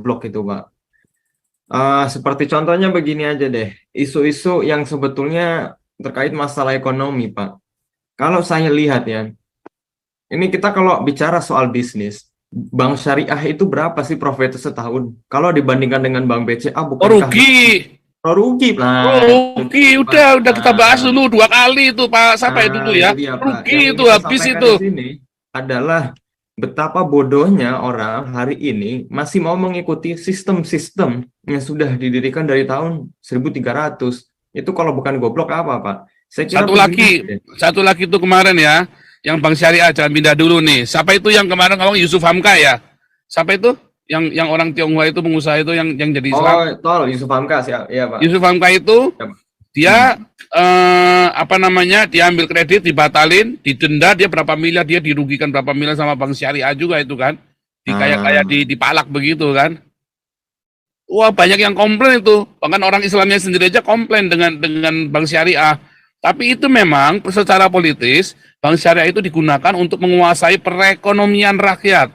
goblok itu, Pak. Seperti contohnya begini aja deh, isu-isu yang sebetulnya terkait masalah ekonomi, Pak. Kalau saya lihat ya, ini kita kalau bicara soal bisnis, bank syariah itu berapa sih profitnya setahun? Kalau dibandingkan dengan bank BCA, Oh, bukankah rugi. rugi? Oh, Nah, rugi. Pak. Udah kita bahas dulu 2 kali itu Pak. Sampai dulu Itu ya. dia, Pak. Yang Rugi itu ingin saya habis sampaikan itu. di sini adalah betapa bodohnya orang hari ini masih mau mengikuti sistem-sistem yang sudah didirikan dari tahun 1300. Itu kalau bukan goblok apa, Pak? Saya kira begini aja deh. Satu lagi itu kemarin ya, yang Bank Syariah jangan pindah dulu nih. Siapa itu yang kemarin ngomong Yusuf Hamka ya? Siapa itu? Yang orang Tionghoa itu pengusaha itu yang jadi Oh, Islam. tol Yusuf Hamka ya, ya, Pak. Yusuf Hamka itu Ya, Pak. dia apa namanya? Dia ambil kredit dibatalin, didenda dia berapa miliar, dia dirugikan berapa miliar sama Bank Syariah juga itu kan. Kayak dipalak begitu kan. Wah, banyak yang komplain itu. Bahkan orang Islamnya sendiri aja komplain dengan Bank Syariah. Tapi itu memang secara politis, Bank Syariah itu digunakan untuk menguasai perekonomian rakyat.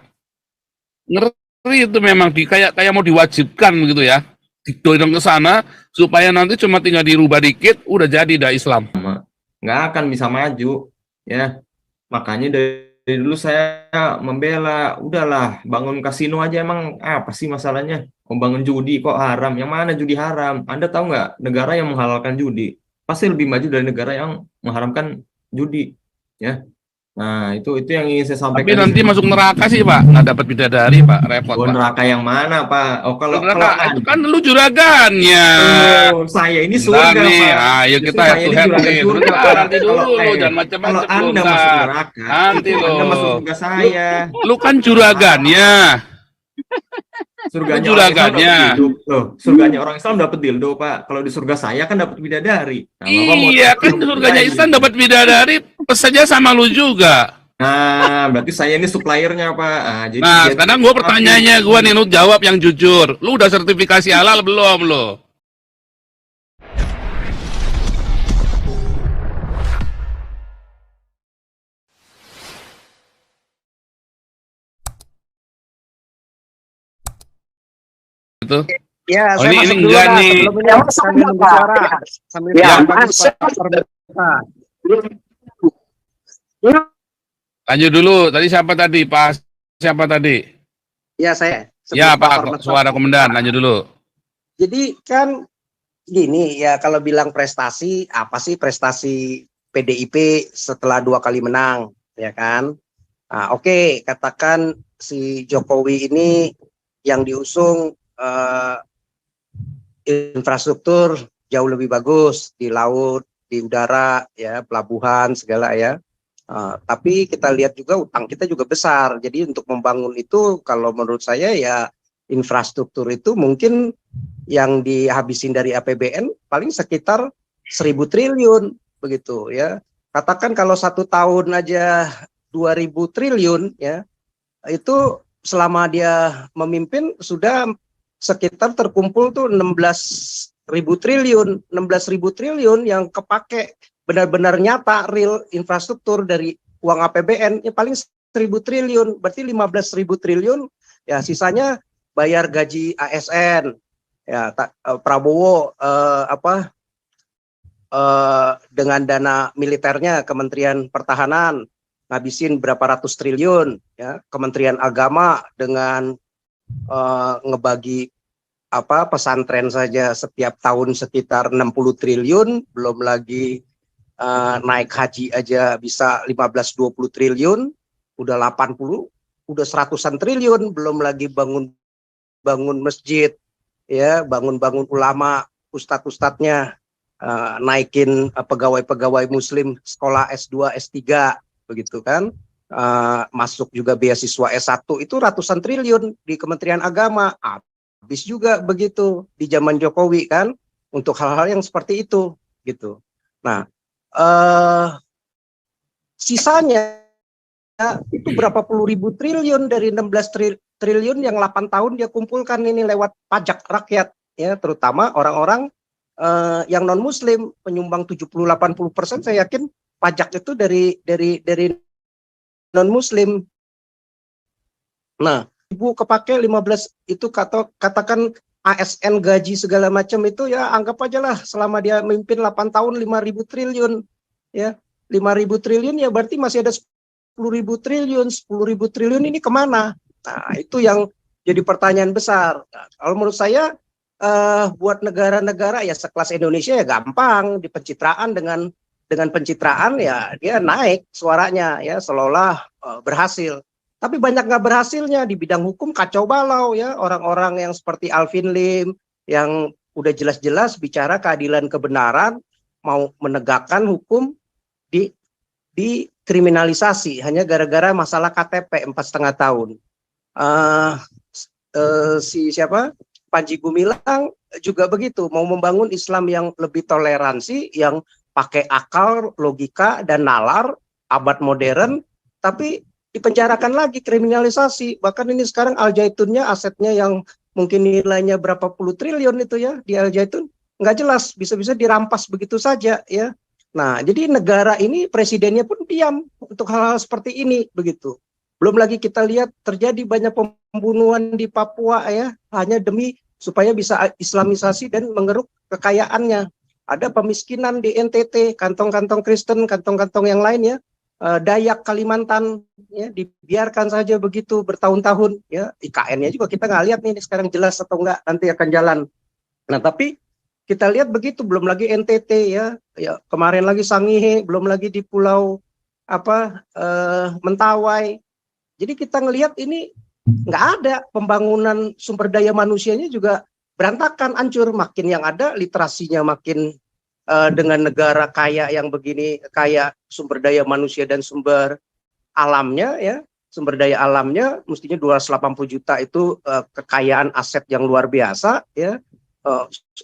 Ngeri itu memang kayak mau diwajibkan gitu ya. Didorong ke sana supaya nanti cuma tinggal dirubah dikit udah jadi dah Islam. Nggak akan bisa maju, ya. Makanya dari dulu saya membela, udahlah bangun kasino aja, emang apa sih masalahnya? Membangun judi kok haram? Yang mana judi haram? Anda tahu nggak negara yang menghalalkan judi pasti lebih maju dari negara yang mengharamkan judi, ya. Nah, itu yang ingin saya Tapi sampaikan di nanti sini. masuk neraka sih Pak, nggak dapat bidadari Pak, repot Oh, Pak. neraka yang mana, Pak? Oh, kalau Neraka itu Anda, kan lu juragannya. saya ini Bentar surga, nih, Pak. ayo Justru kita head saya to ini head juragan nih. surga, Sebentar, Pak. nanti dulu lo, jangan Kalau macam-macam lo, Anda masuk ntar. neraka, Nanti itu lo. Anda masuk surga saya. Lu kan juragannya. Lu Surganya orang Islam dapat juragannya. dildo. Loh, surganya orang Islam dapat dildo, Pak. Kalau di surga saya kan dapat bidadari. Nah, Bapak mau Iya, kan surganya lagi. Islam dapat bidadari, pesannya sama lu juga. Nah, berarti saya ini suppliernya, Pak. Nah, sekarang gue pertanyaannya gue nih, lu jawab yang jujur. Lu udah sertifikasi halal belum lo? Itu. Ya, Oh, saya ini masuk dulu enggak lah, nih. sebelumnya sambil bicara, sambil Ya, lanjut dulu. Tadi siapa tadi, Pak? Siapa tadi? Ya, saya. Ya, sebelum Pak, suara komandan. Lanjut dulu. Jadi kan gini ya, kalau bilang prestasi, apa sih prestasi PDIP setelah 2 kali menang, ya kan? Nah, oke, katakan si Jokowi ini yang diusung infrastruktur jauh lebih bagus di laut, di udara, ya pelabuhan segala ya. Tapi kita lihat juga utang kita juga besar. Jadi untuk membangun itu, kalau menurut saya ya infrastruktur itu mungkin yang dihabisin dari APBN paling sekitar 1.000 triliun begitu ya. Katakan kalau 1 tahun aja 2.000 triliun ya, itu selama dia memimpin sudah sekitar terkumpul tuh 16.000 triliun, 16.000 triliun yang kepake benar-benar nyata real infrastruktur dari uang APBN ya paling 1.000 triliun, berarti 15.000 triliun ya, sisanya bayar gaji ASN ya. Prabowo dengan dana militernya, Kementerian Pertahanan ngabisin berapa ratus triliun ya, Kementerian Agama dengan ngebagi pesantren saja setiap tahun sekitar 60 triliun, belum lagi naik haji aja bisa 15-20 triliun, udah 80, udah 100-an triliun, belum lagi bangun masjid ya, bangun ulama, ustadz-ustadznya, naikin pegawai-pegawai muslim sekolah S2, S3 begitu kan, masuk juga beasiswa S1 itu ratusan triliun di Kementerian Agama. Habis juga begitu di zaman Jokowi kan untuk hal-hal yang seperti itu gitu. Nah, sisanya itu berapa puluh ribu triliun dari 16 triliun yang 8 tahun dia kumpulkan ini lewat pajak rakyat ya, terutama orang-orang yang non muslim, penyumbang 70-80% saya yakin pajak itu dari non muslim. Nah, kepake 15 itu katakan ASN gaji segala macam itu ya anggap aja lah selama dia memimpin 8 tahun 5.000 triliun ya. 5.000 triliun ya berarti masih ada 10.000 triliun. 10.000 triliun ini kemana? Nah, itu yang jadi pertanyaan besar. Nah, kalau menurut saya buat negara-negara ya sekelas Indonesia ya gampang di pencitraan dengan pencitraan ya dia naik suaranya ya seolah berhasil. Tapi banyak nggak berhasilnya di bidang hukum kacau balau ya, orang-orang yang seperti Alvin Lim yang udah jelas-jelas bicara keadilan kebenaran mau menegakkan hukum dikriminalisasi hanya gara-gara masalah KTP 4,5 tahun. Siapa Panji Gumilang juga begitu, mau membangun Islam yang lebih toleransi, yang pakai akal, logika dan nalar abad modern, tapi dipenjarakan lagi, kriminalisasi. Bahkan ini sekarang Al Jaitunnya asetnya yang mungkin nilainya berapa puluh triliun itu ya di Al Jaitun nggak jelas, bisa-bisa dirampas begitu saja ya. Nah, jadi negara ini presidennya pun diam untuk hal-hal seperti ini begitu. Belum lagi kita lihat terjadi banyak pembunuhan di Papua ya, hanya demi supaya bisa islamisasi dan mengeruk kekayaannya. Ada pemiskinan di NTT, kantong-kantong Kristen, kantong-kantong yang lain ya. Dayak Kalimantan ya dibiarkan saja begitu bertahun-tahun ya. IKN-nya juga kita nggak lihat nih sekarang jelas atau enggak, nanti akan jalan. Nah, tapi kita lihat begitu, belum lagi NTT ya kemarin lagi Sangihe, belum lagi di Pulau Mentawai. Jadi kita ngelihat ini nggak ada pembangunan sumber daya manusianya juga berantakan, hancur. Makin yang ada literasinya makin dengan negara kaya yang begini, kaya sumber daya manusia dan sumber alamnya ya, sumber daya alamnya mestinya 280 juta itu kekayaan aset yang luar biasa ya,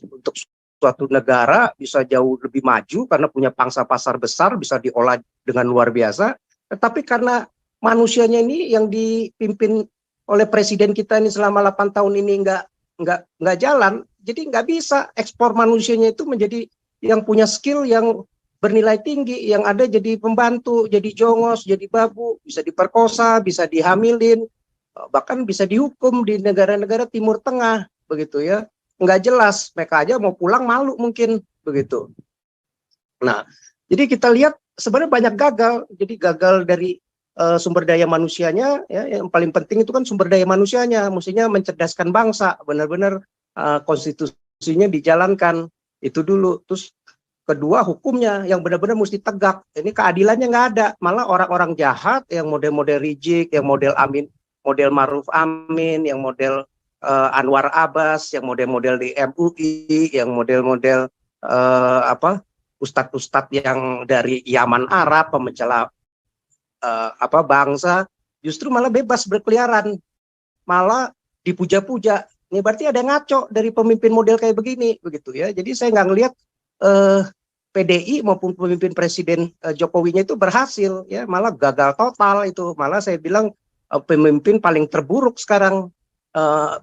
untuk suatu negara bisa jauh lebih maju karena punya pangsa pasar besar, bisa diolah dengan luar biasa. Tetapi karena manusianya ini yang dipimpin oleh presiden kita ini selama 8 tahun ini nggak jalan, jadi nggak bisa ekspor manusianya itu menjadi yang punya skill yang bernilai tinggi, yang ada jadi pembantu, jadi jongos, jadi babu, bisa diperkosa, bisa dihamilin, bahkan bisa dihukum di negara-negara Timur Tengah begitu ya. Nggak jelas, mereka aja mau pulang malu mungkin begitu. Nah, jadi kita lihat sebenarnya banyak gagal. Jadi gagal dari sumber daya manusianya ya, yang paling penting itu kan sumber daya manusianya, mestinya mencerdaskan bangsa, benar-benar konstitusinya dijalankan. Itu dulu. Terus kedua, hukumnya yang benar-benar mesti tegak. Ini keadilannya nggak ada. Malah orang-orang jahat yang model-model Rizik, yang model Amin, model Maruf Amin, yang model Anwar Abbas, yang model-model di MUI, yang model-model ustadz-ustadz yang dari Yaman Arab, pemecah bangsa, justru malah bebas berkeliaran, malah dipuja-puja. Ini berarti ada ngaco dari pemimpin model kayak begini, begitu ya. Jadi saya nggak ngelihat PDI maupun pemimpin Presiden Jokowinya itu berhasil, ya malah gagal total itu. Malah saya bilang pemimpin paling terburuk sekarang,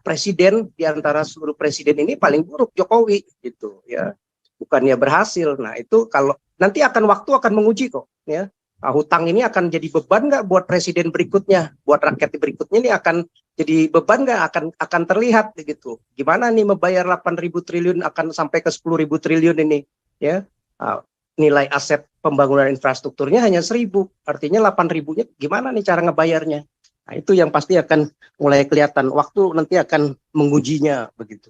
presiden di antara seluruh presiden ini paling buruk Jokowi, gitu ya. Bukannya berhasil. Nah itu kalau nanti waktu akan menguji kok, ya. Hutang ini akan jadi beban nggak buat presiden berikutnya, buat rakyat berikutnya ini akan jadi beban nggak, akan terlihat gitu. Gimana nih membayar 8.000 triliun akan sampai ke 10.000 triliun ini, ya. Nilai aset pembangunan infrastrukturnya hanya 1.000, artinya 8.000-nya gimana nih cara ngebayarnya? Nah, itu yang pasti akan mulai kelihatan, waktu nanti akan mengujinya begitu.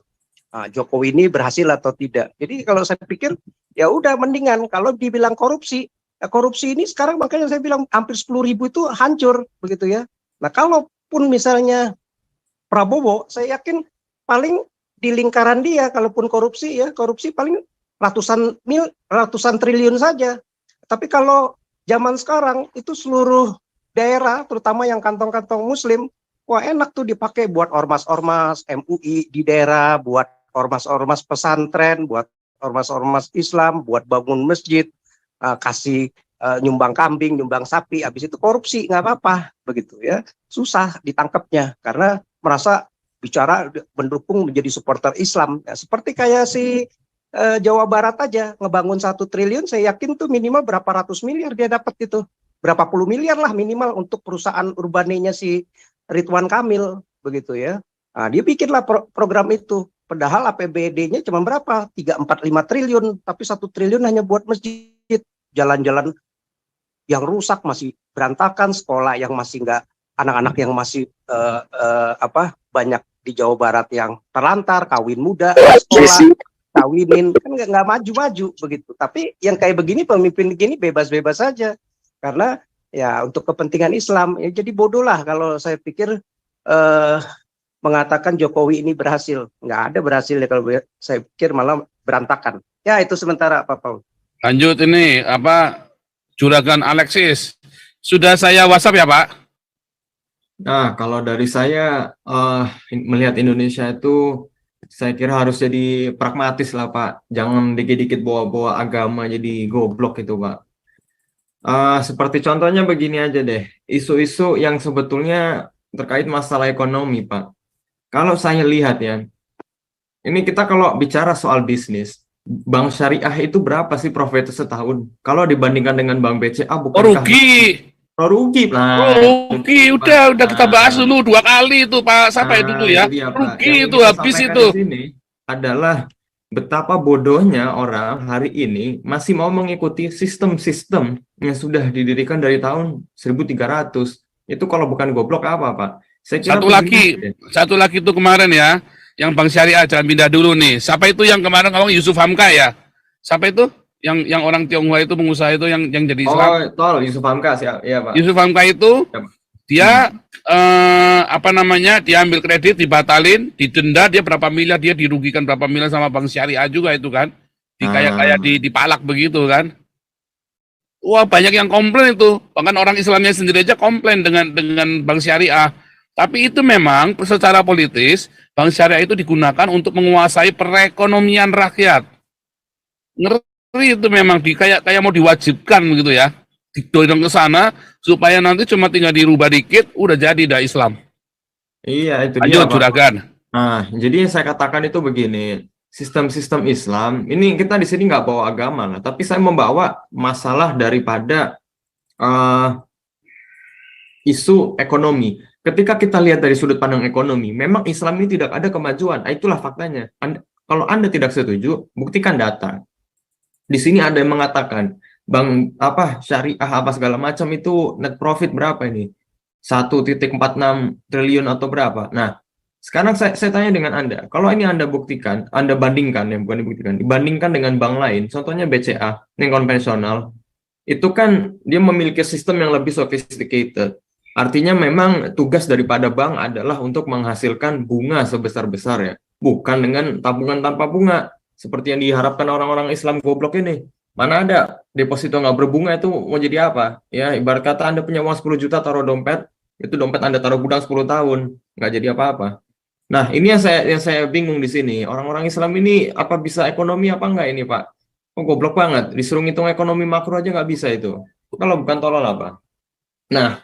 Jokowi ini berhasil atau tidak. Jadi kalau saya pikir ya udah mendingan kalau dibilang korupsi. Korupsi ini sekarang makanya saya bilang hampir 10.000 itu hancur begitu ya. Nah kalaupun misalnya Prabowo, saya yakin paling di lingkaran dia kalaupun korupsi ya, korupsi paling ratusan triliun saja. Tapi kalau zaman sekarang itu seluruh daerah, terutama yang kantong-kantong Muslim, wah enak tuh dipakai buat ormas-ormas MUI di daerah, buat ormas-ormas pesantren, buat ormas-ormas Islam, buat bangun masjid. Kasih nyumbang kambing, nyumbang sapi, habis itu korupsi nggak apa-apa begitu ya, susah ditangkapnya karena merasa bicara mendukung menjadi supporter Islam ya, seperti kayak si Jawa Barat aja ngebangun 1 triliun, saya yakin tuh minimal berapa ratus miliar dia dapat itu, berapa puluh miliar lah minimal untuk perusahaan urbanenya si Ridwan Kamil begitu ya. Nah, dia bikinlah program itu. Padahal APBD-nya cuma berapa? 3, 4, 5 triliun, tapi 1 triliun hanya buat masjid. Jalan-jalan yang rusak masih berantakan, sekolah yang masih nggak, anak-anak yang masih banyak di Jawa Barat yang terlantar, kawin muda, sekolah, kawinin, kan nggak maju-maju begitu. Tapi yang kayak begini, pemimpin begini bebas-bebas saja. Karena ya untuk kepentingan Islam, ya jadi bodoh lah kalau saya pikir mengatakan Jokowi ini berhasil. Nggak ada berhasil ya, kalau saya pikir malah berantakan. Ya itu sementara Pak Paul. Lanjut ini Juragan Alexis. Sudah saya WhatsApp ya Pak? Nah, kalau dari saya melihat Indonesia itu, saya kira harus jadi pragmatis lah Pak. Jangan dikit-dikit bawa-bawa agama jadi goblok itu Pak. Seperti contohnya begini aja deh, isu-isu yang sebetulnya terkait masalah ekonomi Pak. Kalau saya lihat ya, ini kita kalau bicara soal bisnis, bank syariah itu berapa sih profitnya setahun? Kalau dibandingkan dengan bank BCA, bukankah rugi? rugi lah? Rugi, udah kita bahas dulu 2 kali itu Pak, sampai dulu ya. Itu dia, Pak. Rugi Yang itu ingin saya habis sampaikan itu. di sini adalah betapa bodohnya orang hari ini masih mau mengikuti sistem-sistem yang sudah didirikan dari tahun 1300. Itu kalau bukan goblok apa, Pak? Saya kira Satu lagi itu kemarin ya, yang Bank Syariah, jangan pindah dulu nih. Siapa itu yang kemarin ngomong, Yusuf Hamka ya? Siapa itu? Yang orang Tionghoa itu, pengusaha itu yang jadi Islam. Yusuf Hamka sih, ya Pak. Yusuf Hamka itu dia dia ambil kredit, dibatalin, didenda, dia berapa miliar, dia dirugikan berapa miliar sama Bank Syariah juga itu kan. Dipalak begitu kan. Wah, banyak yang komplain itu. Bahkan orang Islamnya sendiri aja komplain dengan Bank Syariah. Tapi itu memang secara politis, Bank Syariah itu digunakan untuk menguasai perekonomian rakyat. Ngeri itu memang kayak mau diwajibkan begitu ya. Didorong ke sana supaya nanti cuma tinggal dirubah dikit udah jadi dah Islam. Iya, itu Lanjut, dia, Pak. Juragan. Nah, jadi yang saya katakan itu begini, sistem-sistem Islam, ini kita di sini nggak bawa agama lah, tapi saya membawa masalah daripada isu ekonomi. Ketika kita lihat dari sudut pandang ekonomi, memang Islam ini tidak ada kemajuan. Itulah faktanya. Kalau Anda tidak setuju, buktikan data. Di sini ada yang mengatakan bank syariah segala macam itu net profit berapa ini? 1,46 triliun atau berapa? Nah, sekarang saya tanya dengan Anda, kalau ini Anda buktikan, Anda bandingkan, ya bukan dibuktikan, dibandingkan dengan bank lain, contohnya BCA yang konvensional, itu kan dia memiliki sistem yang lebih sophisticated. Artinya memang tugas daripada bank adalah untuk menghasilkan bunga sebesar-besar ya, bukan dengan tabungan tanpa bunga seperti yang diharapkan orang-orang Islam goblok ini. Mana ada deposito nggak berbunga itu mau jadi apa? Ya, ibarat kata Anda punya uang 10 juta taruh dompet, itu dompet Anda taruh gudang 10 tahun, nggak jadi apa-apa. Nah, ini yang saya bingung di sini. Orang-orang Islam ini apa bisa ekonomi apa enggak ini, Pak? Oh, goblok banget. Disuruh ngitung ekonomi makro aja nggak bisa itu. Kalau bukan tolol apa? Nah,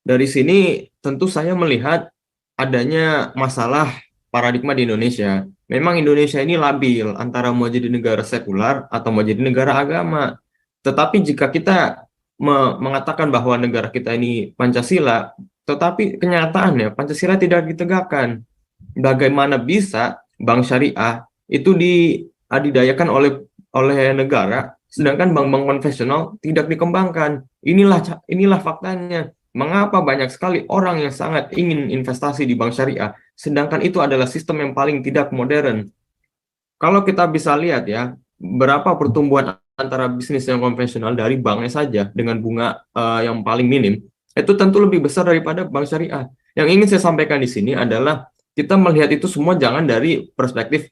dari sini tentu saya melihat adanya masalah paradigma di Indonesia. Memang Indonesia ini labil antara mau jadi negara sekular atau mau jadi negara agama. Tetapi jika kita mengatakan bahwa negara kita ini Pancasila, tetapi kenyataannya Pancasila tidak ditegakkan. Bagaimana bisa bank syariah itu diadidayakan oleh negara, sedangkan bank-bank konvensional tidak dikembangkan? Inilah faktanya. Mengapa banyak sekali orang yang sangat ingin investasi di bank syariah, sedangkan itu adalah sistem yang paling tidak modern. Kalau kita bisa lihat ya, berapa pertumbuhan antara bisnis yang konvensional dari banknya saja dengan bunga yang paling minim, itu tentu lebih besar daripada bank syariah. Yang ingin saya sampaikan di sini adalah kita melihat itu semua jangan dari perspektif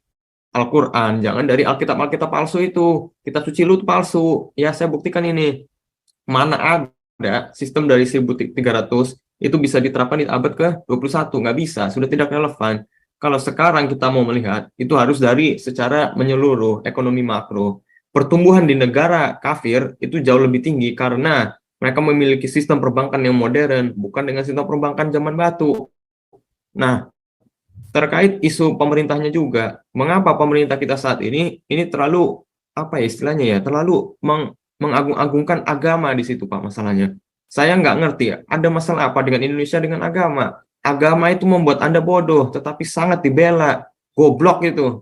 Al-Quran, jangan dari Alkitab palsu itu. Kitab suci lu palsu. Ya, saya buktikan ini. Mana ada sistem dari 1300 itu bisa diterapkan di abad ke-21, nggak bisa, sudah tidak relevan. Kalau sekarang kita mau melihat, itu harus dari secara menyeluruh, ekonomi makro. Pertumbuhan di negara kafir itu jauh lebih tinggi karena mereka memiliki sistem perbankan yang modern, bukan dengan sistem perbankan zaman batu. Nah, terkait isu pemerintahnya juga, mengapa pemerintah kita saat ini terlalu terlalu mengagung-agungkan agama di situ, Pak, masalahnya. Saya nggak ngerti ya, ada masalah apa dengan Indonesia dengan agama? agama itu membuat Anda bodoh, tetapi sangat dibela. Goblok itu.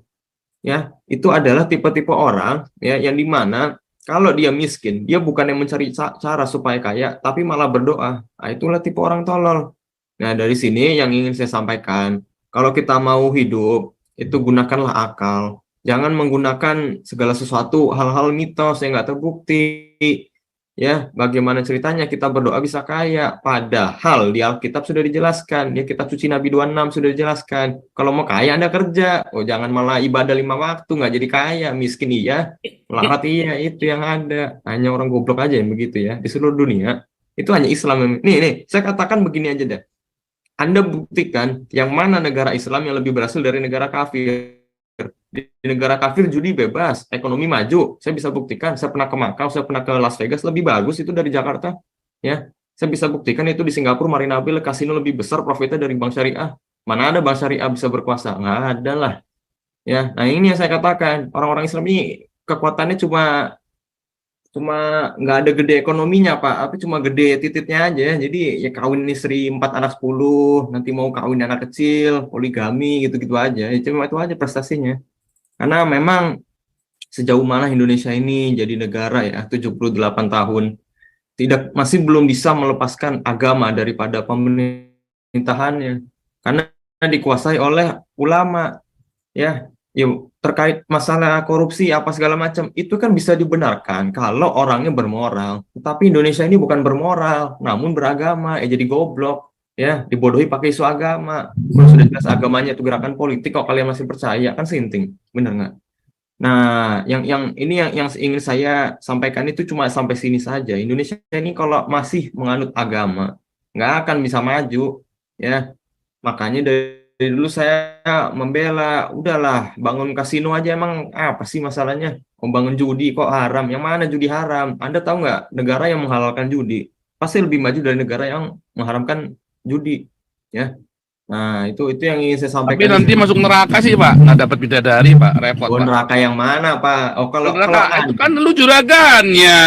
Ya, itu adalah tipe-tipe orang ya yang dimana kalau dia miskin, dia bukan yang mencari cara supaya kaya, tapi malah berdoa. Nah, itulah tipe orang tolol. Nah, dari sini yang ingin saya sampaikan, kalau kita mau hidup, itu gunakanlah akal. Jangan menggunakan segala sesuatu hal-hal mitos yang nggak terbukti. Ya, bagaimana ceritanya kita berdoa bisa kaya? Padahal di Alkitab sudah dijelaskan, ya kitab suci Nabi 26 sudah dijelaskan. Kalau mau kaya Anda kerja, oh jangan malah ibadah 5 waktu nggak jadi kaya, miskin iya, melarat iya, itu yang ada. Hanya orang goblok aja yang begitu ya di seluruh dunia. Itu hanya Islam. Nih, saya katakan begini aja deh. Anda buktikan yang mana negara Islam yang lebih berhasil dari negara kafir. Di negara kafir judi bebas, ekonomi maju. Saya bisa buktikan, saya pernah ke Makau, saya pernah ke Las Vegas, lebih bagus itu dari Jakarta. Ya, saya bisa buktikan itu di Singapura, Marina Bay, kasino lebih besar profitnya dari bank syariah. Mana ada bank syariah bisa berkuasa? Nggak ada lah. Ya, nah ini yang saya katakan, orang-orang Islam ini kekuatannya cuma nggak ada gede ekonominya Pak, tapi cuma gede tititnya aja. Jadi ya kawin istri 4 anak 10, nanti mau kawin anak kecil, poligami gitu-gitu aja. Ya, cuma itu aja prestasinya. Karena memang sejauh mana Indonesia ini jadi negara ya 78 tahun masih belum bisa melepaskan agama daripada pemerintahannya. Karena dikuasai oleh ulama ya. Terkait masalah korupsi apa segala macam itu kan bisa dibenarkan kalau orangnya bermoral. Tapi Indonesia ini bukan bermoral, namun beragama, jadi goblok. Ya, dibodohi pakai isu agama. Kalau sudah jelas agamanya itu gerakan politik, kok kalian masih percaya? Kan sinting, bener nggak? Nah, yang ingin saya sampaikan itu cuma sampai sini saja. Indonesia ini kalau masih menganut agama, nggak akan bisa maju. Ya, makanya dari dulu saya membela, udahlah bangun kasino aja, emang apa sih masalahnya? Membangun judi kok haram? Yang mana judi haram? Anda tahu nggak negara yang menghalalkan judi pasti lebih maju dari negara yang mengharamkan judi, ya. Nah, itu yang ingin saya Tapi sampaikan. nanti masuk neraka sih Pak, nggak dapat bidadari Pak, repot Oh, Pak. neraka yang mana, Pak? Oh, kalau Neraka itu kan lu juragannya.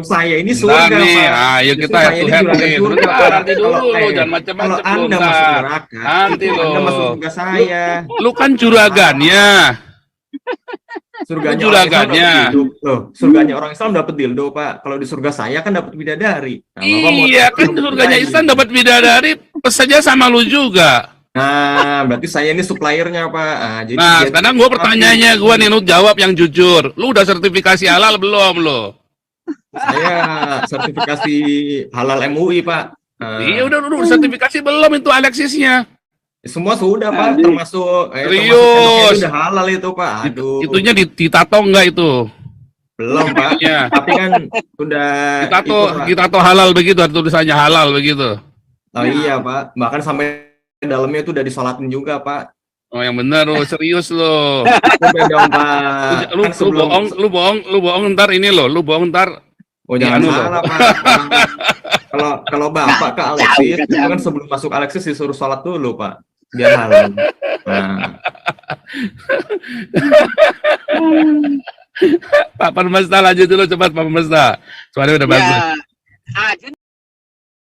saya ini Bentar surga, nih, Pak. ayo Justru kita saya head to ini head juragan nih. surga, Sebentar, Pak. nanti dulu Kalau lu, jangan macam-macam kalau lu Anda masuk ntar. neraka, Nanti itu lo. Anda masuk surga saya. Lu kan juragannya. Surganya Lu orang Islam dapat juragannya. dildo. Loh, surganya orang Islam dapat dildo, Pak. Kalau di surga saya kan dapat bidadari. Nah, Bapak mau Iya kan surganya Islam dapat bidadari, pesannya sama lu juga. Nah, berarti saya ini suppliernya, Pak. Jadi Nah, sekarang gue pertanyaannya gue nih, lu jawab yang jujur. Lu udah sertifikasi halal belum lo? Saya sertifikasi halal MUI, Pak. Iya udah sertifikasi belum itu Alexisnya. Semua sudah, Pak, termasuk Serius. itu udah halal itu, Pak. Aduh. Itunya ditato enggak itu? Belum, Pak. Iya. Tapi kan sudah Ditato halal begitu, ada tulisannya halal begitu. Oh iya, Pak. Bahkan sampai dalamnya itu udah disolatin juga, Pak. Oh yang benar lo, serius lo. Udah dong, Pak. Lu bohong ntar ini lo, lu bohong ntar. Oh jangan salah, Pak. Kalau Bapak ke Alexis, itu kan sebelum masuk Alexis disuruh sholat dulu, Pak. Biar halal. Nah. Pak Permesta lanjut dulu cepat Pak Permesta. Soalnya udah bagus.